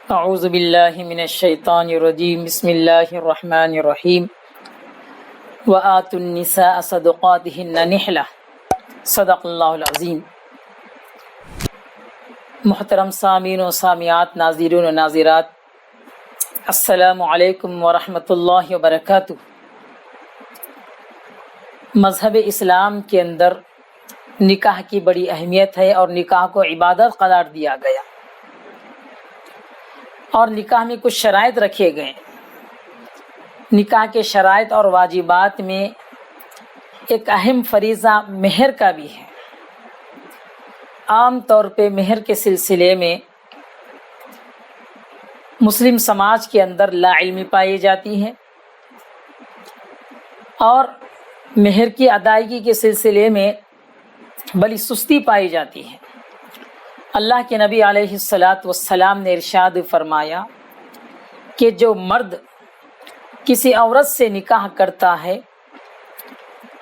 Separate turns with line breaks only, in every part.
اعوذ باللہ من الشیطان الرجیم بسم اللہ الرحمن الرحیم وآتوا النساء صدقاتهن نحلہ صدق اللہ العظیم۔ محترم سامعین و سامعات، ناظرین و ناظرات، السلام علیکم ورحمۃ اللہ وبرکاتہ۔ مذہب اسلام کے اندر نکاح کی بڑی اہمیت ہے اور نکاح کو عبادت قرار دیا گیا، اور نکاح میں کچھ شرائط رکھے گئے۔ نکاح کے شرائط اور واجبات میں ایک اہم فریضہ مہر کا بھی ہے۔ عام طور پہ مہر کے سلسلے میں مسلم سماج کے اندر لا علمی پائی جاتی ہے، اور مہر کی ادائیگی کے سلسلے میں بڑی سستی پائی جاتی ہے۔ اللہ کے نبی علیہ الصلاۃ والسلام نے ارشاد فرمایا کہ جو مرد کسی عورت سے نکاح کرتا ہے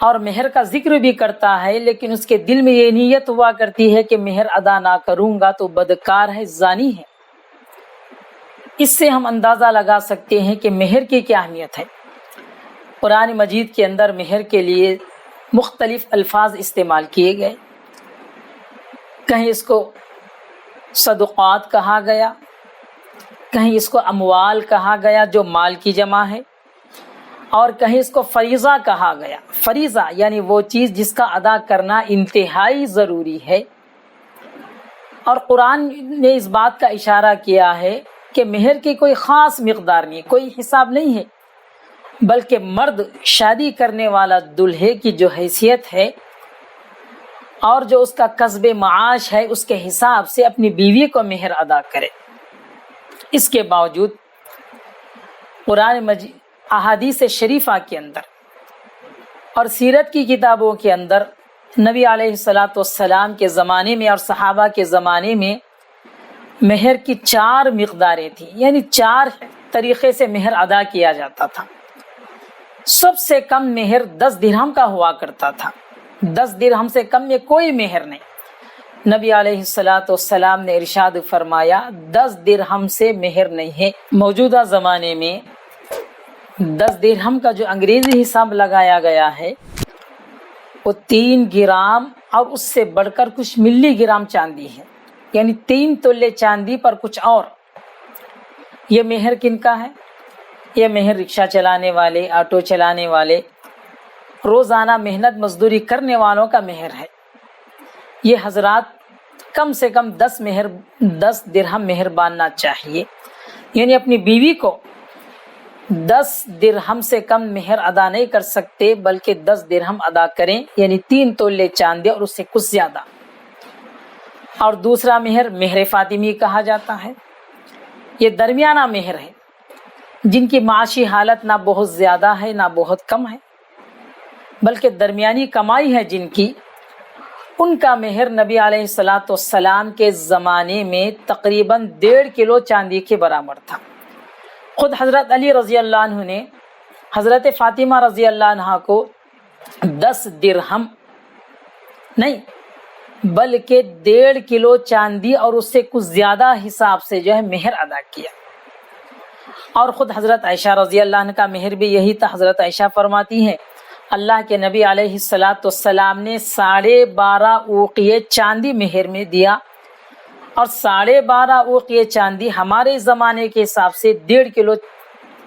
اور مہر کا ذکر بھی کرتا ہے، لیکن اس کے دل میں یہ نیت ہوا کرتی ہے کہ مہر ادا نہ کروں گا تو بدکار ہے، زانی ہے۔ اس سے ہم اندازہ لگا سکتے ہیں کہ مہر کی کیا اہمیت ہے۔ قرآن مجید کے اندر مہر کے لیے مختلف الفاظ استعمال کیے گئے۔ کہیں اس کو صدقات کہا گیا، کہیں اس کو اموال کہا گیا جو مال کی جمع ہے، اور کہیں اس کو فریضہ کہا گیا۔ فریضہ یعنی وہ چیز جس کا ادا کرنا انتہائی ضروری ہے، اور قرآن نے اس بات کا اشارہ کیا ہے کہ مہر کی کوئی خاص مقدار نہیں، کوئی حساب نہیں ہے، بلکہ مرد شادی کرنے والا دلہے کی جو حیثیت ہے اور جو اس کا کسب معاش ہے، اس کے حساب سے اپنی بیوی کو مہر ادا کرے۔ اس کے باوجود قرآن مجید، احادیث شریفہ کے اندر اور سیرت کی کتابوں کے اندر نبی علیہ الصلاۃ والسلام کے زمانے میں اور صحابہ کے زمانے میں مہر کی 4 مقداریں تھیں، یعنی 4 طریقے سے مہر ادا کیا جاتا تھا۔ سب سے کم مہر 10 درہم کا ہوا کرتا تھا۔ 10 درہم سے کم میں کوئی مہر نہیں۔ نبی علیہ الصلاۃ والسلام نے ارشاد فرمایا 10 درہم سے مہر نہیں ہے۔ موجودہ زمانے میں 10 درہم کا جو انگریزی حساب لگایا گیا ہے وہ 3 گرام اور اس سے بڑھ کر کچھ ملی گرام چاندی ہے، یعنی 3 تولے چاندی پر کچھ اور۔ یہ مہر کن کا ہے؟ یہ مہر رکشہ چلانے والے، آٹو چلانے والے، روزانہ محنت مزدوری کرنے والوں کا مہر ہے۔ یہ حضرات کم سے کم 10 درہم مہر باندھنا چاہیے، یعنی اپنی بیوی کو 10 درہم سے کم مہر ادا نہیں کر سکتے، بلکہ 10 درہم ادا کریں، یعنی 3 تولے چاندی اور اس سے کچھ زیادہ۔ اور دوسرا مہر مہر فاطمی کہا جاتا ہے۔ یہ درمیانہ مہر ہے، جن کی معاشی حالت نہ بہت زیادہ ہے نہ بہت کم ہے، بلکہ درمیانی کمائی ہے جن کی، ان کا مہر نبی علیہ الصلاۃ والسلام کے زمانے میں تقریباً 1.5 کلو چاندی کے برابر تھا۔ خود حضرت علی رضی اللہ عنہ نے حضرت فاطمہ رضی اللہ عنہ کو 10 درہم نہیں بلکہ 1.5 کلو چاندی اور اس سے کچھ زیادہ حساب سے جو ہے مہر ادا کیا۔ اور خود حضرت عائشہ رضی اللہ عنہ کا مہر بھی یہی تھا۔ حضرت عائشہ فرماتی ہیں اللہ کے نبی علیہ الصلاۃ والسلام نے 12.5 اوقیے چاندی مہر میں دیا، اور 12.5 اوقیے چاندی ہمارے زمانے کے حساب سے 1.5 کلو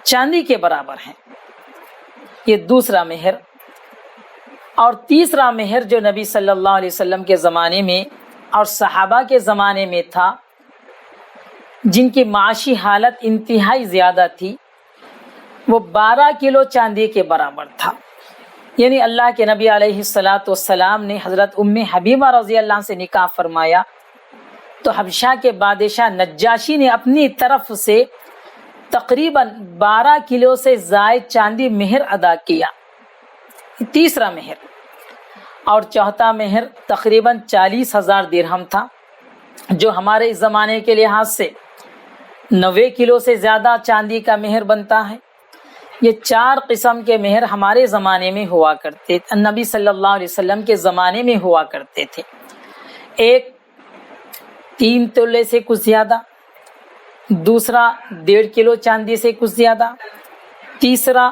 چاندی کے برابر ہیں۔ یہ دوسرا مہر۔ اور تیسرا مہر جو نبی صلی اللہ علیہ وسلم کے زمانے میں اور صحابہ کے زمانے میں تھا، جن کی معاشی حالت انتہائی زیادہ تھی، وہ 12 کلو چاندی کے برابر تھا۔ یعنی اللہ کے نبی علیہ الصلاۃ والسلام نے حضرت ام حبیبہ رضی اللہ عنہ سے نکاح فرمایا تو حبشہ کے بادشاہ نجاشی نے اپنی طرف سے تقریباً 12 کلو سے زائد چاندی مہر ادا کیا۔ تیسرا مہر۔ اور چوتھا مہر تقریباً 40,000 درہم تھا، جو ہمارے اس زمانے کے لحاظ سے 90 کلو سے زیادہ چاندی کا مہر بنتا ہے۔ یہ 4 قسم کے مہر ہمارے زمانے میں ہوا کرتے تھے، نبی صلی اللہ علیہ وسلم کے زمانے میں ہوا کرتے تھے۔ ایک 3 تولے سے کچھ زیادہ، دوسرا 1.5 کلو چاندی سے کچھ زیادہ، تیسرا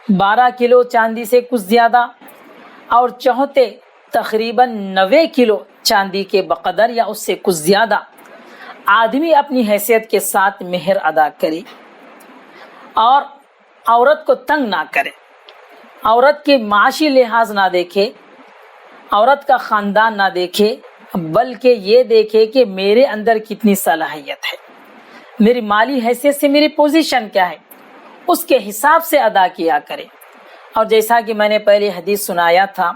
12 کلو چاندی سے کچھ زیادہ، اور چوتھے تقریباً 90 کلو چاندی کے بقدر یا اس سے کچھ زیادہ آدمی اپنی حیثیت کے ساتھ مہر ادا کرے اور عورت کو تنگ نہ کرے، عورت کے معاشی لحاظ نہ دیکھے، عورت کا خاندان نہ دیکھے، بلکہ یہ دیکھے کہ میرے اندر کتنی صلاحیت ہے، میری مالی حیثیت سے میری پوزیشن کیا ہے، اس کے حساب سے ادا کیا کرے۔ اور جیسا کہ میں نے پہلے حدیث سنایا تھا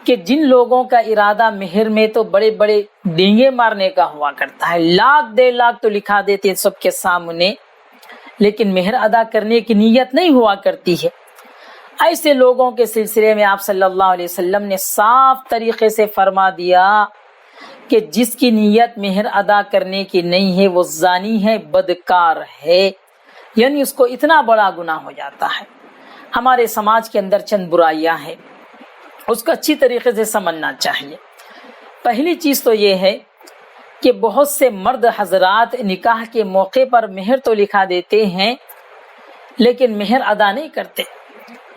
کہ جن لوگوں کا ارادہ مہر میں تو بڑے بڑے ڈینگے مارنے کا ہوا کرتا ہے، 1,00,000 1.5 لاکھ تو لکھا دیتے ہیں سب کے سامنے، لیکن مہر ادا کرنے کی نیت نہیں ہوا کرتی ہے، ایسے لوگوں کے سلسلے میں آپ صلی اللہ علیہ وسلم نے صاف طریقے سے فرما دیا کہ جس کی نیت مہر ادا کرنے کی نہیں ہے وہ زانی ہے، بدکار ہے، یعنی اس کو اتنا بڑا گناہ ہو جاتا ہے۔ ہمارے سماج کے اندر چند برائیاں ہیں، اس کو اچھی طریقے سے سمجھنا چاہیے۔ پہلی چیز تو یہ ہے کہ بہت سے مرد حضرات نکاح کے موقع پر مہر تو لکھا دیتے ہیں لیکن مہر ادا نہیں کرتے،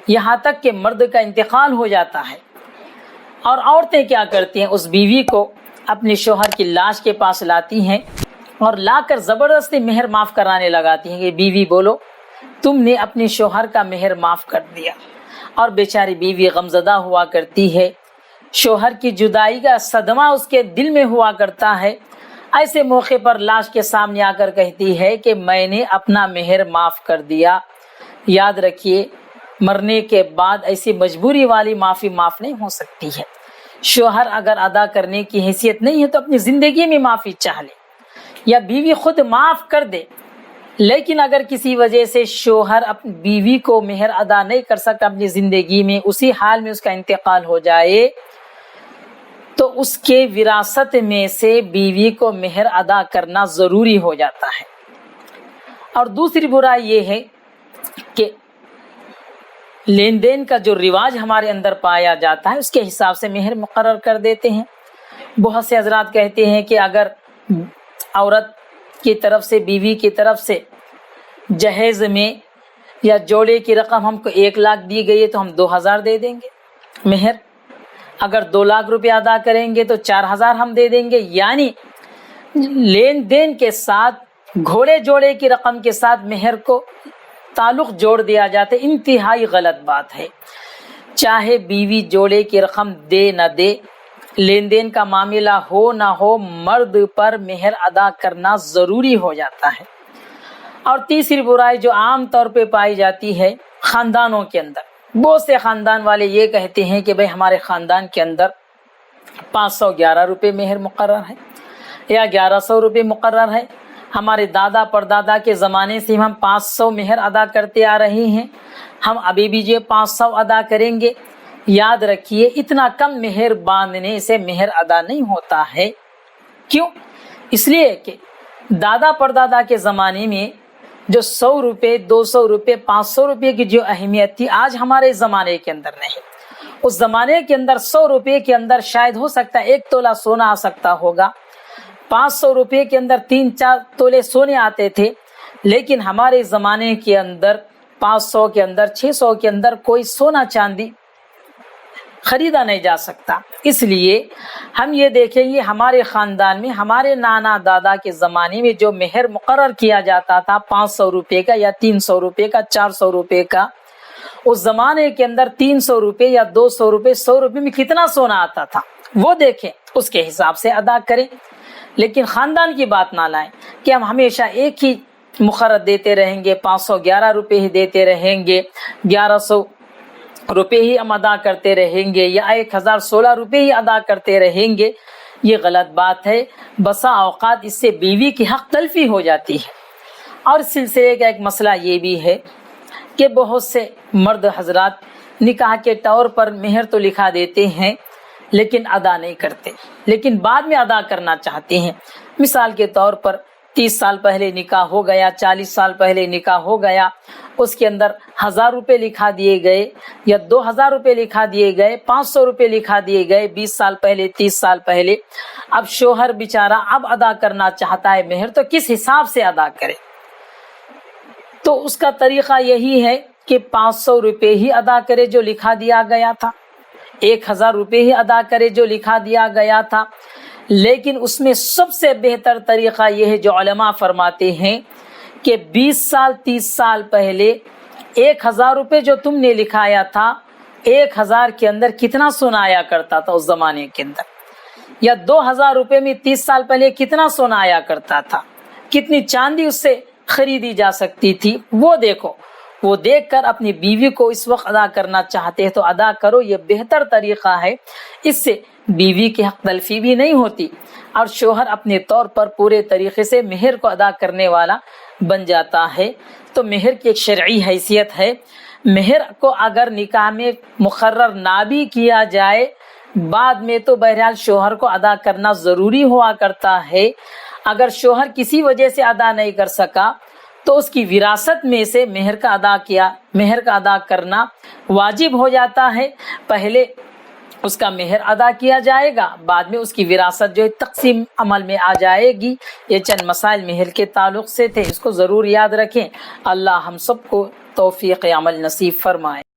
یہاں تک کہ مرد کا انتقال ہو جاتا ہے اور عورتیں کیا کرتی ہیں، اس بیوی کو اپنے شوہر کی لاش کے پاس لاتی ہیں اور لا کر زبردستی مہر معاف کرانے لگاتی ہیں کہ بیوی بولو تم نے اپنے شوہر کا مہر معاف کر دیا، اور بیچاری بیوی غمزدہ ہوا کرتی ہے، شوہر کی جدائی کا صدمہ اس کے دل میں ہوا کرتا ہے، ایسے موقع پر لاش کے سامنے آ کر کہتی ہے کہ میں نے اپنا مہر معاف کر دیا۔ یاد رکھیے مرنے کے بعد ایسی مجبوری والی معافی معاف نہیں ہو سکتی ہے، شوہر اگر ادا کرنے کی حیثیت نہیں ہے تو اپنی زندگی میں معافی چاہ لے یا بیوی خود معاف کر دے، لیکن اگر کسی وجہ سے شوہر اپنی بیوی کو مہر ادا نہیں کر سکتا اپنی زندگی میں، اسی حال میں اس کا انتقال ہو جائے تو اس کے وراثت میں سے بیوی کو مہر ادا کرنا ضروری ہو جاتا ہے۔ اور دوسری برائی یہ ہے کہ لین دین کا جو رواج ہمارے اندر پایا جاتا ہے اس کے حساب سے مہر مقرر کر دیتے ہیں۔ بہت سے حضرات کہتے ہیں کہ اگر عورت کی طرف سے بیوی کی طرف سے جہیز میں یا جوڑے کی رقم ہم کو 1 لاکھ دی گئی ہے تو ہم 2,000 دے دیں گے مہر، اگر 2 لاکھ روپے ادا کریں گے تو 4,000 ہم دے دیں گے، یعنی لین دین کے ساتھ گھوڑے جوڑے کی رقم کے ساتھ مہر کو تعلق جوڑ دیا جاتا ہے، انتہائی غلط بات ہے۔ چاہے بیوی جوڑے کی رقم دے نہ دے، لین دین کا معاملہ ہو نہ ہو، مرد پر مہر ادا کرنا ضروری ہو جاتا ہے۔ اور تیسری برائی جو عام طور پہ پائی جاتی ہے خاندانوں کے اندر، بہت سے خاندان والے یہ کہتے ہیں کہ بھئی ہمارے خاندان کے اندر 511 روپے مہر مقرر ہے یا 1100 روپے مقرر ہے، ہمارے دادا پردادا کے زمانے سے ہم 500 مہر ادا کرتے آ رہے ہیں، ہم ابھی بھی جو 500 ادا کریں گے۔ یاد رکھیے اتنا کم مہر باندھنے سے مہر ادا نہیں ہوتا ہے۔ کیوں؟ اس لیے کہ دادا پردادا کے زمانے میں جو 100 روپے 200 روپے 500 روپے کی جو اہمیت تھی آج ہمارے زمانے کے اندر نہیں۔ اس زمانے کے اندر 100 روپے کے اندر شاید ہو سکتا ہے 1 تولہ سونا آ سکتا ہوگا، 500 روپے کے اندر 3-4 تولے سونے آتے تھے، لیکن ہمارے زمانے کے اندر 500 کے اندر 600 کے اندر کوئی سونا چاندی خریدا نہیں جا سکتا۔ اس لیے ہم یہ دیکھیں گے ہمارے خاندان میں ہمارے نانا دادا کے زمانے میں جو مہر مقرر کیا جاتا تھا 500 روپے کا یا 300 روپے کا 400 روپے کا، اس زمانے کے اندر 300 روپے یا 200 روپے 100 روپے میں کتنا سونا آتا تھا وہ دیکھیں، اس کے حساب سے ادا کریں، لیکن خاندان کی بات نہ لائیں کہ ہم ہمیشہ ایک ہی مقرر دیتے رہیں گے، 511 روپے ہی دیتے رہیں گے، 1100 روپے ہی ہم ادا کرتے رہیں گے یا 1016 روپے ہی ادا کرتے رہیں گے۔ یہ غلط بات ہے، بسا اوقات اس سے بیوی کی حق تلفی ہو جاتی ہے۔ اور اس سلسلے کا ایک مسئلہ یہ بھی ہے کہ بہت سے مرد حضرات نکاح کے طور پر مہر تو لکھا دیتے ہیں لیکن ادا نہیں کرتے، لیکن بعد میں ادا کرنا چاہتے ہیں۔ مثال کے طور پر 30 سال پہلے نکاح ہو گیا، 40 سال پہلے نکاح ہو گیا، اس کے اندر 1000 روپے لکھا دیے گئے یا 2000 روپے لکھا دیے گئے، 500 روپے لکھا دیے گئے 20 سال پہلے 30 سال پہلے، اب شوہر بیچارہ اب ادا کرنا چاہتا ہے مہر، تو کس حساب سے ادا کرے؟ تو اس کا طریقہ یہی ہے کہ 500 روپے ہی ادا کرے جو لکھا دیا گیا تھا، 1000 روپے ہی ادا کرے جو لکھا دیا گیا تھا۔ لیکن اس میں سب سے بہتر طریقہ یہ ہے جو علماء فرماتے ہیں کہ 20 سال 30 سال پہلے 1000 روپے جو تم نے لکھایا تھا، 1000 کے اندر کتنا سونا آیا کرتا تھا اس زمانے کے اندر، یا 2000 روپے میں 30 سال پہلے کتنا سونا آیا کرتا تھا، کتنی چاندی اس سے خریدی جا سکتی تھی، وہ دیکھو، وہ دیکھ کر اپنی بیوی کو اس وقت ادا کرنا چاہتے ہیں تو ادا کرو، یہ بہتر طریقہ ہے۔ اس سے بیوی کی حق تلفی بھی نہیں ہوتی اور شوہر اپنے طور پر پورے طریقے سے مہر کو ادا کرنے والا بن جاتا ہے۔ تو مہر کی ایک شرعی حیثیت ہے۔ مہر کو اگر نکاح میں مقرر نہ بھی کیا جائے، بعد میں تو بہرحال شوہر کو ادا کرنا ضروری ہوا کرتا ہے۔ اگر شوہر کسی وجہ سے ادا نہیں کر سکا تو اس کی وراثت میں سے مہر کا ادا کرنا واجب ہو جاتا ہے۔ پہلے اس کا مہر ادا کیا جائے گا، بعد میں اس کی وراثت جو تقسیم عمل میں آ جائے گی۔ یہ چند مسائل مہر کے تعلق سے تھے، اس کو ضرور یاد رکھیں۔ اللہ ہم سب کو توفیق عمل نصیب فرمائے۔